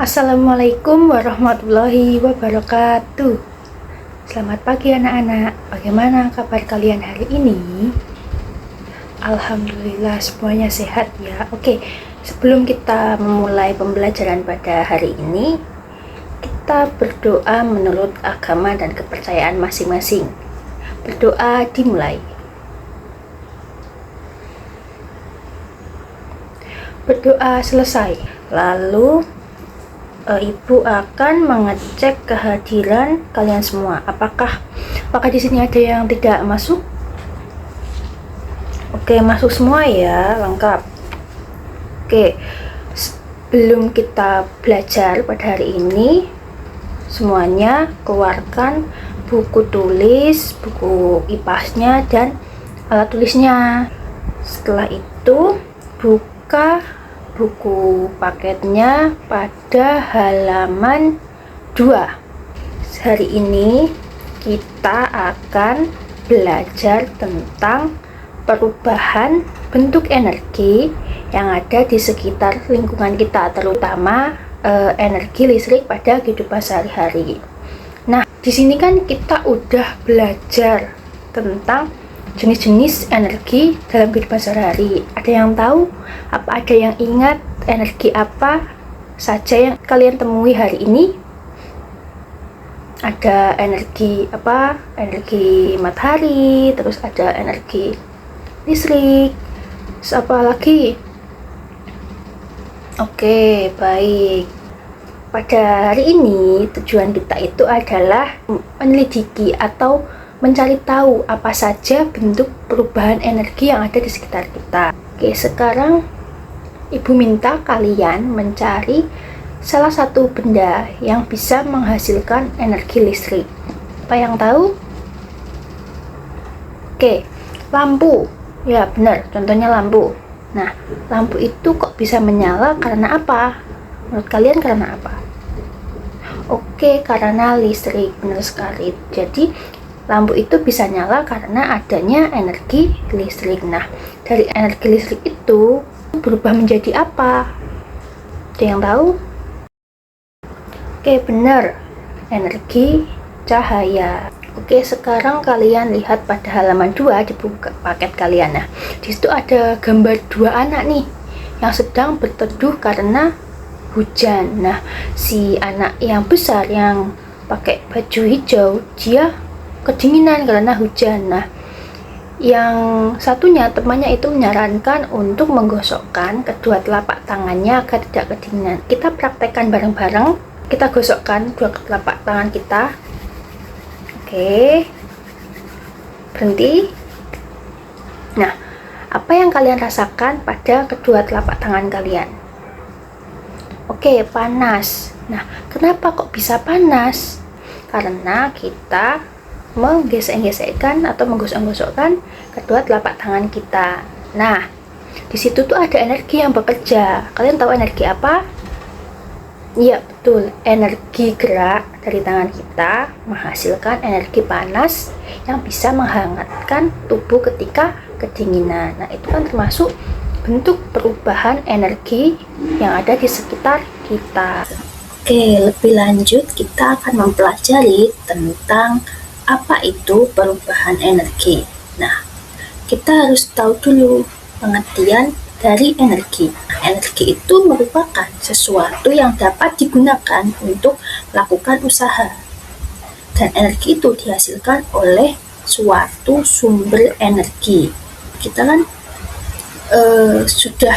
Assalamualaikum warahmatullahi wabarakatuh. Selamat pagi anak-anak. Bagaimana kabar kalian hari ini? Alhamdulillah semuanya sehat ya. Oke, sebelum kita memulai pembelajaran pada hari ini, kita berdoa menurut agama dan kepercayaan masing-masing. Berdoa dimulai. Berdoa selesai. Lalu Ibu akan mengecek kehadiran kalian semua. Apakah di sini ada yang tidak masuk? Oke, masuk semua ya, lengkap. Oke, sebelum kita belajar pada hari ini, semuanya keluarkan buku tulis, buku IPAS-nya dan alat tulisnya. Setelah itu buka buku paketnya pada halaman 2. Hari ini kita akan belajar tentang perubahan bentuk energi yang ada di sekitar lingkungan kita, terutama energi listrik pada kehidupan sehari-hari. Nah, di sini kan kita udah belajar tentang jenis-jenis energi dalam kehidupan sehari-hari. Ada yang tahu? Ada yang ingat energi apa saja yang kalian temui hari ini? Ada energi apa? Energi matahari, terus ada energi listrik. Terus apa lagi? Oke, baik. Pada hari ini tujuan kita itu adalah menyelidiki atau mencari tahu apa saja bentuk perubahan energi yang ada di sekitar kita. Oke, sekarang Ibu minta kalian mencari salah satu benda yang bisa menghasilkan energi listrik. Apa yang tahu? Oke, lampu. Ya, benar, contohnya lampu. Nah, lampu itu kok bisa menyala karena apa? Menurut kalian karena apa? Oke, karena listrik. Benar sekali. Jadi lampu itu bisa nyala karena adanya energi listrik. Nah, dari energi listrik itu berubah menjadi apa? Ada yang tahu? Oke, benar. Energi cahaya. Oke, sekarang kalian lihat pada halaman 2 di buku paket kalian. Nah, di situ ada gambar 2 anak nih yang sedang berteduh karena hujan. Nah, si anak yang besar yang pakai baju hijau, dia kedinginan karena hujan. Nah, yang satunya temannya itu menyarankan untuk menggosokkan kedua telapak tangannya agar tidak kedinginan. Kita praktekkan bareng-bareng. Kita gosokkan dua telapak tangan kita. Oke, berhenti. Nah, apa yang kalian rasakan pada kedua telapak tangan kalian? Oke, panas. Nah, kenapa kok bisa panas? Karena kita menggesek-gesekkan atau menggosok-gosokkan kedua telapak tangan kita. Nah, di situ tuh ada energi yang bekerja. Kalian tahu energi apa? Iya, betul. Energi gerak dari tangan kita menghasilkan energi panas yang bisa menghangatkan tubuh ketika kedinginan. Nah, itu kan termasuk bentuk perubahan energi yang ada di sekitar kita. Oke, lebih lanjut kita akan mempelajari tentang apa itu perubahan energi. Nah, kita harus tahu dulu pengertian dari energi. Energi itu merupakan sesuatu yang dapat digunakan untuk melakukan usaha. Dan energi itu dihasilkan oleh suatu sumber energi. Kita kan sudah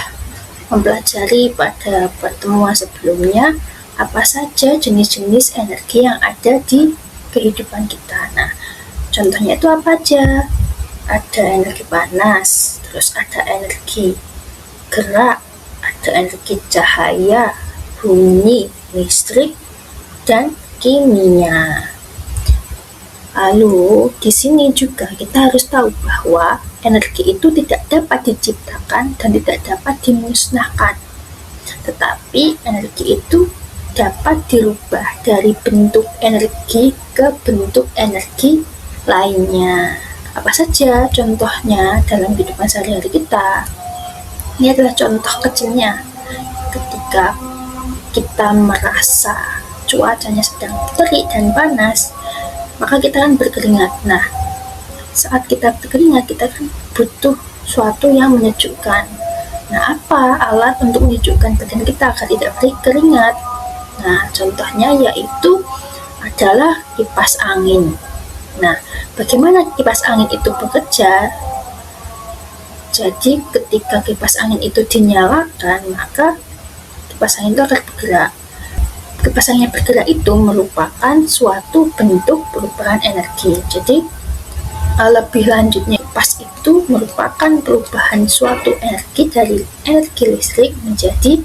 mempelajari pada pertemuan sebelumnya apa saja jenis-jenis energi yang ada di kehidupan kita. Nah, contohnya itu apa aja? Ada energi panas, terus ada energi gerak, ada energi cahaya, bunyi, listrik, dan kimia. Lalu, di sini juga kita harus tahu bahwa energi itu tidak dapat diciptakan dan tidak dapat dimusnahkan. Tetapi energi itu dapat dirubah dari bentuk energi ke bentuk energi lainnya. Apa saja contohnya dalam kehidupan sehari-hari kita? Ini adalah contoh kecilnya. Ketika kita merasa cuacanya sedang terik dan panas, maka kita kan berkeringat. Nah, saat kita berkeringat, kita kan butuh suatu yang menyejukkan. Nah, apa alat untuk menyejukkan badan kita agar tidak berkeringat? Nah, contohnya yaitu adalah kipas angin. Nah, bagaimana kipas angin itu bekerja? Jadi, ketika kipas angin itu dinyalakan, maka kipas angin itu akan bergerak. Kipas angin yang bergerak itu merupakan suatu bentuk perubahan energi. Jadi, lebih lanjutnya, kipas itu merupakan perubahan suatu energi dari energi listrik menjadi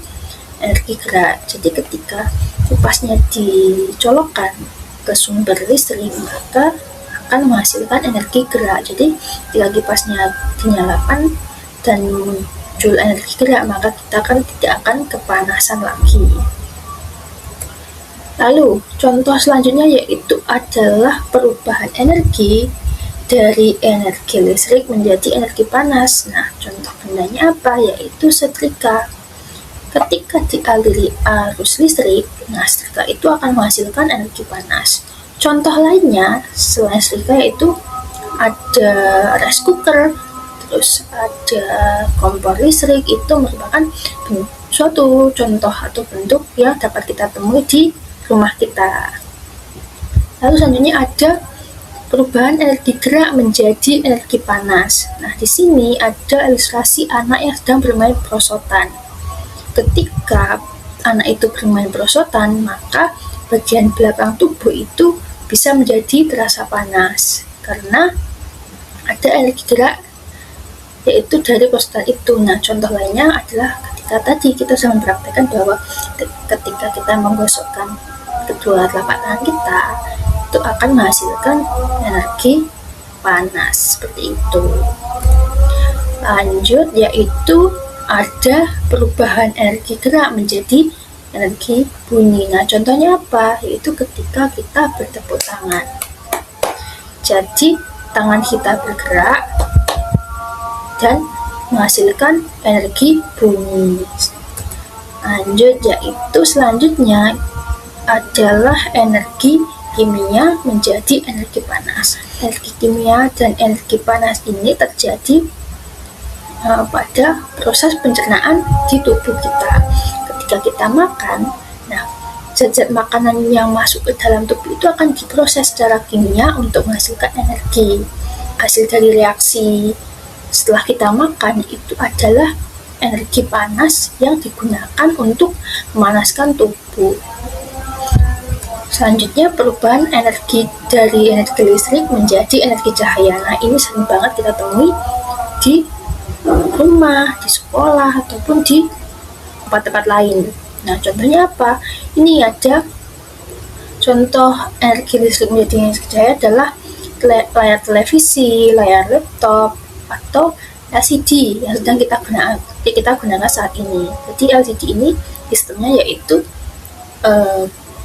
energi gerak. Jadi, ketika kipasnya dicolokkan ke sumber listrik, maka akan menghasilkan energi gerak. Jadi, jika kipasnya dinyalakan dan muncul energi gerak, maka kita tidak akan kepanasan lagi. Lalu, contoh selanjutnya yaitu adalah perubahan energi dari energi listrik menjadi energi panas. Nah, contoh bendanya apa? Yaitu setrika. Ketika dialiri arus listrik, nah setrika itu akan menghasilkan energi panas. Contoh lainnya selain setrika yaitu ada rice cooker, terus ada kompor listrik. Itu merupakan suatu contoh atau bentuk yang dapat kita temui di rumah kita. Lalu selanjutnya ada perubahan energi gerak menjadi energi panas. Nah, di sini ada ilustrasi anak yang sedang bermain perosotan. Ketika anak itu bermain perosotan, maka bagian belakang tubuh itu bisa menjadi terasa panas karena ada energi gerak yaitu dari perosotan itu. Nah, contoh lainnya adalah ketika tadi kita sudah mempraktekkan bahwa ketika kita menggosokkan kedua telapak tangan kita, itu akan menghasilkan energi panas seperti itu. Lanjut, yaitu ada perubahan energi gerak menjadi energi bunyi. Nah, contohnya apa? Yaitu ketika kita bertepuk tangan. Jadi, tangan kita bergerak dan menghasilkan energi bunyi. Lanjut, yaitu selanjutnya adalah energi kimia menjadi energi panas. Energi kimia dan energi panas ini terjadi pada proses pencernaan di tubuh kita. Ketika kita makan, nah zat-zat makanan yang masuk ke dalam tubuh itu akan diproses secara kimia untuk menghasilkan energi. Hasil dari reaksi setelah kita makan itu adalah energi panas yang digunakan untuk memanaskan tubuh. Selanjutnya, perubahan energi dari energi listrik menjadi energi cahaya. Nah, ini sering banget kita temui di rumah, di sekolah, ataupun di tempat-tempat lain. Nah, contohnya apa? Ini ada contoh energi listrik menjadi energi cahaya adalah layar televisi, layar laptop, atau LCD yang sedang kita gunakan saat ini. Jadi LCD ini sistemnya yaitu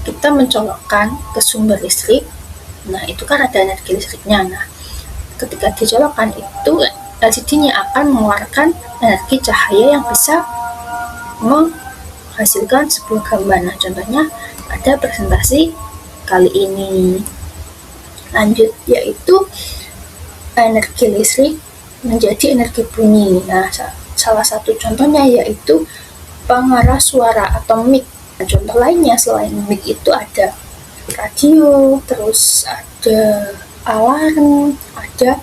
kita mencolokkan ke sumber listrik. Nah, itu kan ada energi listriknya. Nah, ketika dicolokkan itu LCD-nya akan mengeluarkan energi cahaya yang bisa menghasilkan sebuah gambar. Nah, contohnya pada presentasi kali ini. Lanjut, yaitu energi listrik menjadi energi bunyi. Nah, salah satu contohnya yaitu pengeras suara atau mic. Nah, contoh lainnya selain mic itu ada radio, terus ada alarm, ada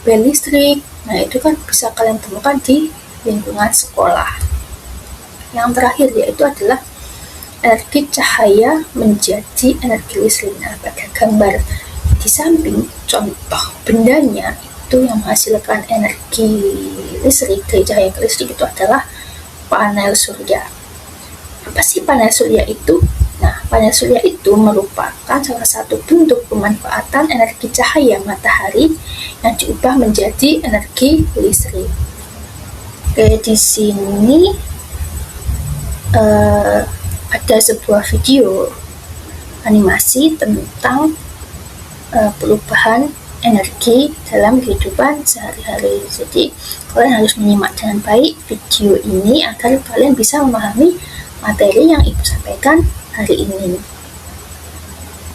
bel listrik. Nah, itu kan bisa kalian temukan di lingkungan sekolah. Yang terakhir yaitu adalah energi cahaya menjadi energi listrik. Nah, pada gambar di samping contoh bendanya itu yang menghasilkan energi listrik dari cahaya ke listrik itu adalah panel surya. Apa sih panel surya itu? Nah, panel surya itu merupakan salah satu bentuk pemanfaatan energi cahaya matahari yang diubah menjadi energi listrik. Oke, di sini ada sebuah video animasi tentang perubahan energi dalam kehidupan sehari-hari. Jadi, kalian harus menyimak dengan baik video ini agar kalian bisa memahami materi yang Ibu sampaikan hari ini.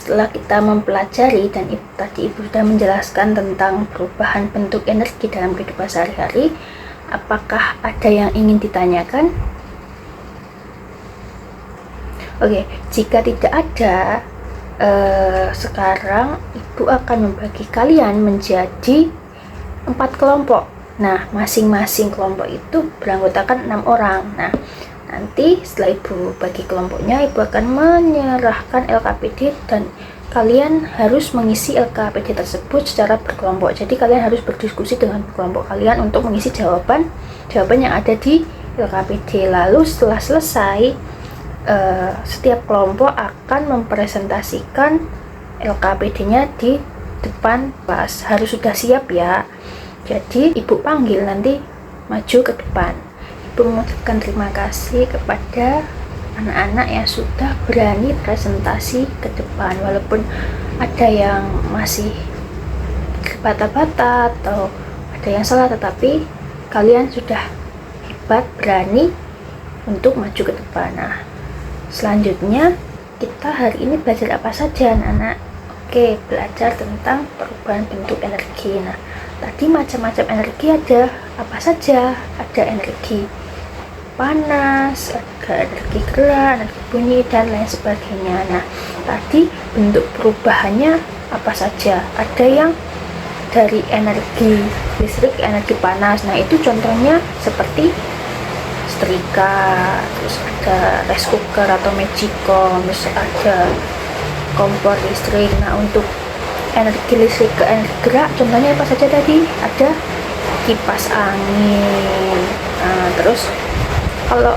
Setelah kita mempelajari dan tadi Ibu sudah menjelaskan tentang perubahan bentuk energi dalam kehidupan sehari-hari, apakah ada yang ingin ditanyakan? Oke, jika tidak ada, sekarang Ibu akan membagi kalian menjadi 4 kelompok. Nah, masing-masing kelompok itu beranggotakan 6 orang. Nah, nanti setelah Ibu bagi kelompoknya, Ibu akan menyerahkan LKPD dan kalian harus mengisi LKPD tersebut secara berkelompok. Jadi kalian harus berdiskusi dengan kelompok kalian untuk mengisi jawaban yang ada di LKPD. Lalu setelah selesai, setiap kelompok akan mempresentasikan LKPD-nya di depan kelas. Harus sudah siap ya. Jadi Ibu panggil nanti maju ke depan. Ibu mengucapkan terima kasih kepada anak-anak yang sudah berani presentasi ke depan, walaupun ada yang masih bata-bata atau ada yang salah, tetapi kalian sudah hebat, berani untuk maju ke depan. Nah, selanjutnya kita hari ini belajar apa saja anak-anak? Oke, belajar tentang perubahan bentuk energi. Nah, tadi macam-macam energi ada apa saja? Ada energi panas, ada energi gerak, energi bunyi, dan lain sebagainya. Nah, tadi bentuk perubahannya apa saja? Ada yang dari energi listrik ke energi panas. Nah, itu contohnya seperti setrika, terus ada rice cooker atau magicom, terus ada kompor listrik. Nah, untuk energi listrik ke energi gerak contohnya apa saja tadi? Ada kipas angin. Nah, terus kalau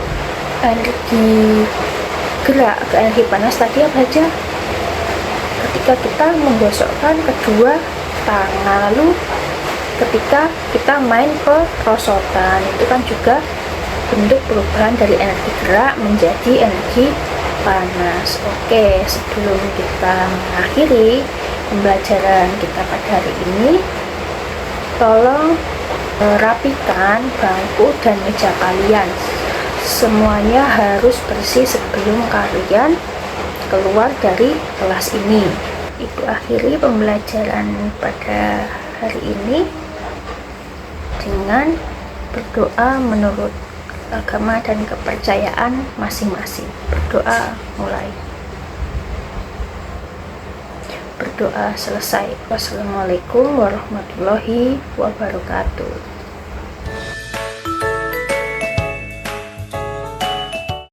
energi gerak ke energi panas tadi apa saja? Ketika kita menggosokkan kedua tangan, lalu ketika kita main perosotan, itu kan juga bentuk perubahan dari energi gerak menjadi energi panas. Oke, sebelum kita mengakhiri pembelajaran kita pada hari ini, tolong rapikan bangku dan meja kalian. Semuanya harus bersih sebelum kalian keluar dari kelas ini. Ibu akhiri pembelajaran pada hari ini dengan berdoa menurut agama dan kepercayaan masing-masing. Berdoa mulai. Berdoa selesai. Wassalamualaikum warahmatullahi wabarakatuh.